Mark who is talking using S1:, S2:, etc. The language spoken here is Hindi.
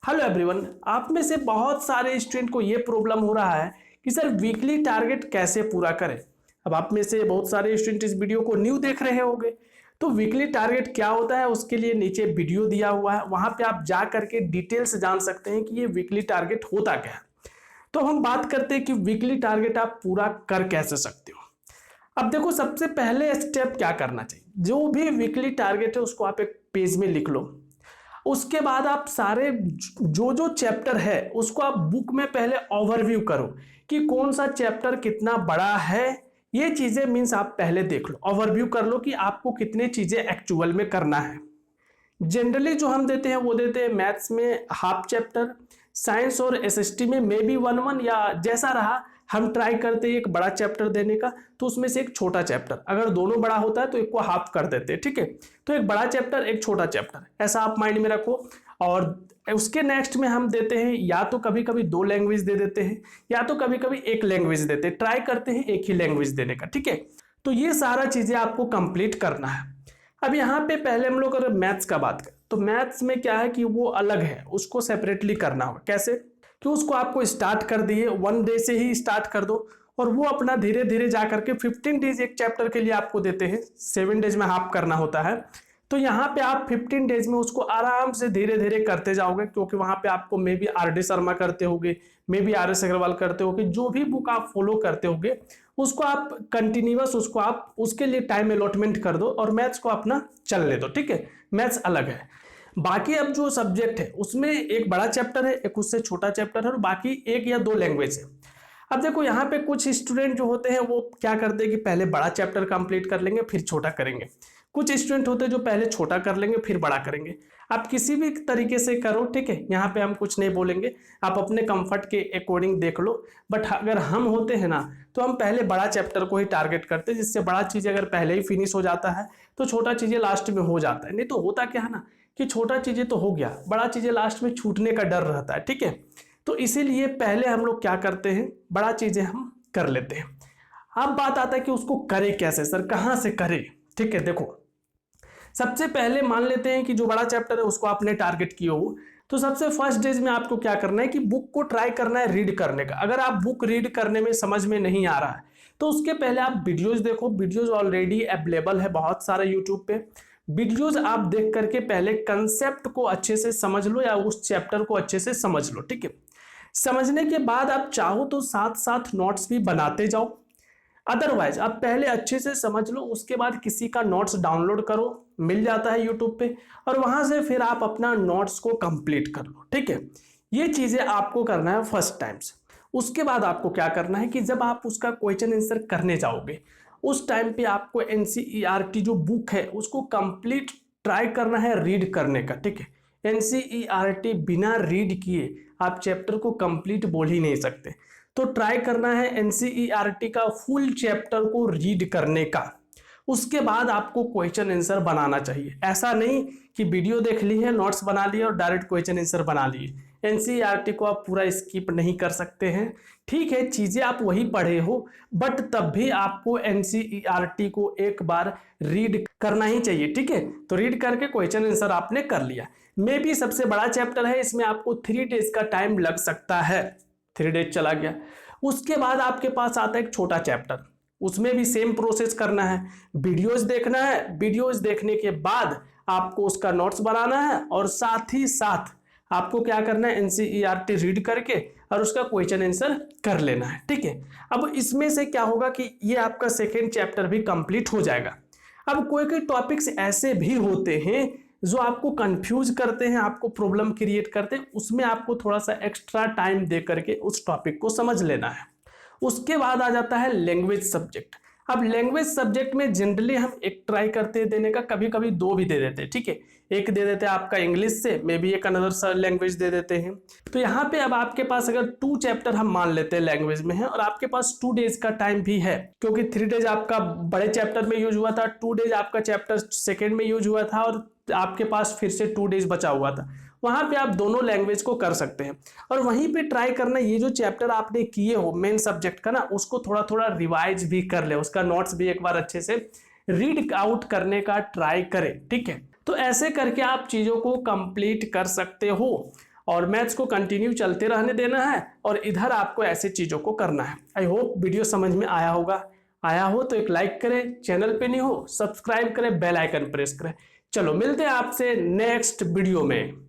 S1: हेलो एवरीवन, आप में से बहुत सारे स्टूडेंट को ये प्रॉब्लम हो रहा है कि सर वीकली टारगेट कैसे पूरा करें। अब आप में से बहुत सारे स्टूडेंट इस वीडियो को न्यू देख रहे होंगे, तो वीकली टारगेट क्या होता है उसके लिए नीचे वीडियो दिया हुआ है, वहां पे आप जा करके डिटेल से जान सकते हैं कि ये वीकली टारगेट होता क्या है। तो हम बात करते हैं कि वीकली टारगेट आप पूरा कर कैसे सकते हो। अब देखो, सबसे पहले स्टेप क्या करना चाहिए, जो भी वीकली टारगेट है उसको आप एक पेज में लिख लो। उसके बाद आप सारे जो जो चैप्टर है उसको आप बुक में पहले ओवरव्यू करो कि कौन सा चैप्टर कितना बड़ा है। ये चीजें मीन्स आप पहले देख लो, ओवरव्यू कर लो कि आपको कितने चीजें एक्चुअल में करना है। जनरली जो हम देते हैं वो देते हैं मैथ्स में हाफ चैप्टर, साइंस और एसएसटी में मे बी वन वन या जैसा रहा। हम ट्राई करते हैं एक बड़ा चैप्टर देने का, तो उसमें से एक छोटा चैप्टर, अगर दोनों बड़ा होता है तो एक को हाफ कर देते हैं, ठीक है। तो एक बड़ा चैप्टर एक छोटा चैप्टर, ऐसा आप माइंड में रखो। और उसके नेक्स्ट में हम देते हैं या तो कभी कभी 2 लैंग्वेज दे देते हैं या तो कभी कभी 1 लैंग्वेज देते हैं, ट्राई करते हैं एक ही लैंग्वेज देने का, ठीक है। तो ये सारा चीजें आपको कंप्लीट करना है। अब यहाँ पे पहले हम लोग अगर मैथ्स का बात करें तो मैथ्स में क्या है कि वो अलग है, उसको सेपरेटली करना होगा। कैसे कि उसको आपको स्टार्ट कर दिए 1 डे से ही स्टार्ट कर दो, और वो अपना धीरे धीरे जा करके 15 डेज एक चैप्टर के लिए आपको देते हैं, 7 डेज में हाफ करना होता है। तो यहाँ पे आप 15 डेज में उसको आराम से धीरे धीरे करते जाओगे, क्योंकि वहां पे आपको मे बी आर.डी. शर्मा करते होगे, मे बी आर.एस. अग्रवाल करते होगे, जो भी बुक आप फॉलो करते होगे उसको आप कंटिन्यूअस उसको आप उसके लिए टाइम अलॉटमेंट कर दो और मैथ्स को अपना चल ले दो, ठीक है। मैथ्स अलग है। बाकी अब जो सब्जेक्ट है उसमें एक बड़ा चैप्टर है, एक उससे छोटा चैप्टर है, और बाकी 1 या 2 लैंग्वेज है। अब देखो, यहाँ पे कुछ स्टूडेंट जो होते हैं वो क्या करते हैं कि पहले बड़ा चैप्टर कंप्लीट कर लेंगे फिर छोटा करेंगे। कुछ स्टूडेंट होते हैं जो पहले छोटा कर लेंगे फिर बड़ा करेंगे। आप किसी भी तरीके से करो, ठीक है, यहाँ पे हम कुछ नहीं बोलेंगे, आप अपने कंफर्ट के अकॉर्डिंग देख लो। बट अगर हम होते हैं ना तो हम पहले बड़ा चैप्टर को ही टारगेट करते हैं, जिससे बड़ा चीज अगर पहले ही फिनिश हो जाता है तो छोटा चीजें लास्ट में हो जाता है। नहीं तो होता क्या है ना कि छोटा चीजें तो हो गया, बड़ा चीजें लास्ट में छूटने का डर रहता है, ठीक है। तो इसीलिए पहले हम लोग क्या करते हैं, बड़ा चीजें हम कर लेते हैं। अब बात आता है कि उसको करें कैसे, सर कहां से करें। ठीक है, देखो सबसे पहले मान लेते हैं कि जो बड़ा चैप्टर है उसको आपने टारगेट किया हो, तो सबसे फर्स्ट डेज में आपको क्या करना है कि बुक को ट्राई करना है रीड करने का। अगर आप बुक रीड करने में समझ में नहीं आ रहा है तो उसके पहले आप वीडियोस देखो। वीडियोस ऑलरेडी अवेलेबल है बहुत सारे यूट्यूब पे। वीडियोस आप देख करके पहले कंसेप्ट को अच्छे से समझ लो या उस चैप्टर को अच्छे से समझ लो, ठीक है। समझने के बाद आप चाहो तो साथ साथ नोट्स भी बनाते जाओ। अदरवाइज आप पहले अच्छे से समझ लो, उसके बाद किसी का नोट्स डाउनलोड करो, मिल जाता है यूट्यूब पे, और वहां से फिर आप अपना नोट्स को कंप्लीट कर लो, ठीक है। ये चीजें आपको करना है फर्स्ट टाइम्स। उसके बाद आपको क्या करना है कि जब आप उसका क्वेश्चन आंसर करने जाओगे उस टाइम पे आपको एनसीईआरटी जो बुक है उसको कंप्लीट ट्राई करना है रीड करने का, ठीक है। एनसीईआरटी बिना रीड किए आप चैप्टर को कंप्लीट बोल ही नहीं सकते। तो ट्राई करना है एनसीईआरटी का फुल चैप्टर को रीड करने का। उसके बाद आपको क्वेश्चन आंसर बनाना चाहिए। ऐसा नहीं कि वीडियो देख ली है, नोट्स बना लिए और डायरेक्ट क्वेश्चन आंसर बना लिए। एनसीईआरटी को आप पूरा स्किप नहीं कर सकते हैं, ठीक है, चीजें आप वही पढ़े हो, बट तब भी आपको एनसीईआरटी को एक बार रीड करना ही चाहिए, ठीक है। तो रीड करके क्वेश्चन आंसर आपने कर लिया। मे बी सबसे बड़ा चैप्टर है, इसमें आपको 3 डेज का टाइम लग सकता है। 3 डेज चला गया। उसके बाद आपके पास आता है एक छोटा चैप्टर, उसमें भी सेम प्रोसेस करना है, वीडियोस देखना है। वीडियोस देखने के बाद आपको उसका नोट्स बनाना है और साथ ही साथ आपको क्या करना है, एनसीईआरटी रीड करके और उसका क्वेश्चन आंसर कर लेना है, ठीक है। अब इसमें से क्या होगा कि ये आपका सेकेंड चैप्टर भी कंप्लीट हो जाएगा। अब कोई कोई टॉपिक्स ऐसे भी होते हैं जो आपको कंफ्यूज करते हैं, आपको प्रॉब्लम क्रिएट करते हैं, उसमें आपको थोड़ा सा एक्स्ट्रा टाइम दे करके उस टॉपिक को समझ लेना है। उसके बाद आ जाता है लैंग्वेज सब्जेक्ट। अब लैंग्वेज सब्जेक्ट में जनरली हम एक ट्राई करते हैं देने का, कभी कभी 2 भी दे देते हैं, ठीक है। एक दे देते हैं आपका इंग्लिश से, मे बी एक अनदर लैंग्वेज दे देते हैं। तो यहाँ पे अब आपके पास अगर 2 चैप्टर हम मान लेते हैं लैंग्वेज में है और आपके पास 2 डेज का टाइम भी है, क्योंकि 3 डेज आपका बड़े चैप्टर में यूज हुआ था, 2 डेज आपका चैप्टर सेकेंड में यूज हुआ था और आपके पास फिर से 2 डेज बचा हुआ था। वहां पे आप दोनों लैंग्वेज को कर सकते हैं और वहीं पे ट्राई करना, ये जो चैप्टर आपने किए हो मेन सब्जेक्ट का ना, उसको थोड़ा थोड़ा रिवाइज भी कर ले, उसका नोट्स भी एक बार अच्छे से रीड आउट करने का ट्राई करें, ठीक है। तो ऐसे करके आप चीजों को कंप्लीट कर सकते हो। और मैथ्स को कंटिन्यू चलते रहने देना है और इधर आपको ऐसी चीज़ों को करना है। आई होप वीडियो समझ में आया होगा। आया हो तो एक लाइक करें, चैनल पे नहीं हो सब्सक्राइब करें, बेल आइकन प्रेस करें। चलो मिलते हैं आपसे नेक्स्ट वीडियो में।